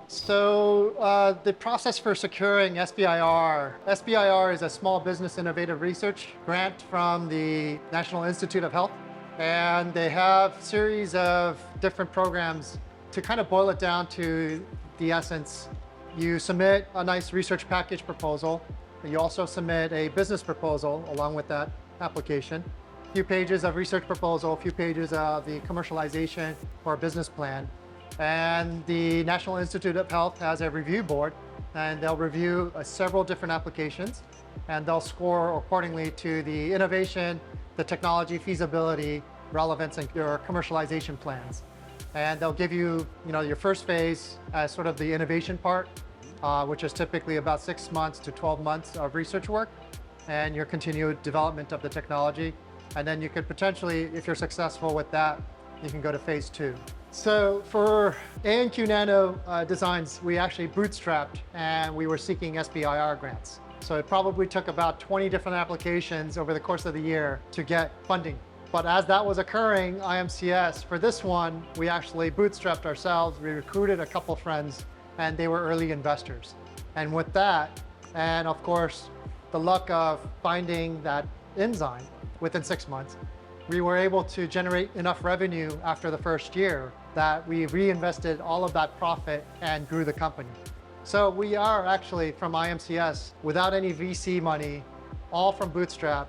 So the process for securing SBIR is a Small Business Innovative Research grant from the National Institute of Health. And they have a series of different programs. To kind of boil it down to the essence, you submit a nice research package proposal. You also submit a business proposal along with that application. A few pages of research proposal, a few pages of the commercialization or business plan. And the National Institute of Health has a review board, and they'll review several different applications, and they'll score accordingly to the innovation, the technology feasibility, relevance, and your commercialization plans. And they'll give you, your first phase as sort of the innovation part, which is typically about 6 months to 12 months of research work, and your continued development of the technology. And then you could potentially, if you're successful with that, you can go to phase 2. So for A&Q Nano Designs, we actually bootstrapped, and we were seeking SBIR grants. So it probably took about 20 different applications over the course of the year to get funding. But as that was occurring, IMCS, for this one, we actually bootstrapped ourselves. We recruited a couple friends, and they were early investors. And with that, and of course, the luck of finding that enzyme within 6 months, we were able to generate enough revenue after the first year that we reinvested all of that profit and grew the company. So we are actually, from IMCS, without any VC money, all from bootstrap,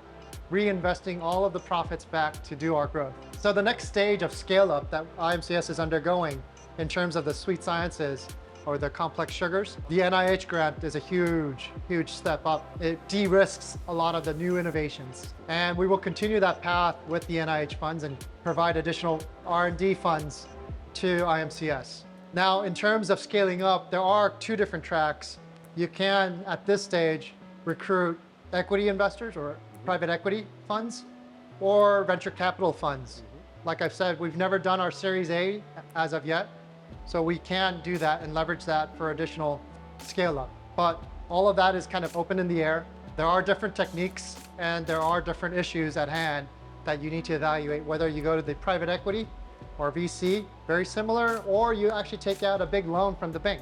reinvesting all of the profits back to do our growth. So the next stage of scale up that IMCS is undergoing in terms of the sweet sciences or the complex sugars, the NIH grant is a huge, huge step up. It de-risks a lot of the new innovations. And we will continue that path with the NIH funds and provide additional R&D funds to IMCS. Now, in terms of scaling up, there are 2 different tracks. You can, at this stage, recruit equity investors or private equity funds or venture capital funds. Like I've said, we've never done our Series A as of yet, so we can do that and leverage that for additional scale up. But all of that is kind of open in the air. There are different techniques and there are different issues at hand that you need to evaluate, whether you go to the private equity or VC, very similar, or you actually take out a big loan from the bank.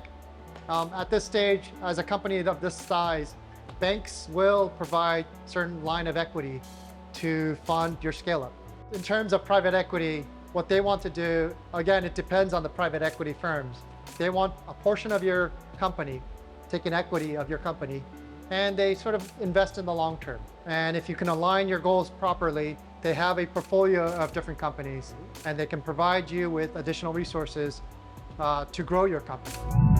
At this stage, as a company of this size, banks will provide certain line of equity to fund your scale up. In terms of private equity, what they want to do, again, it depends on the private equity firms. They want a portion of your company, take an equity of your company, and they sort of invest in the long term. And if you can align your goals properly, they have a portfolio of different companies, and they can provide you with additional resources to grow your company.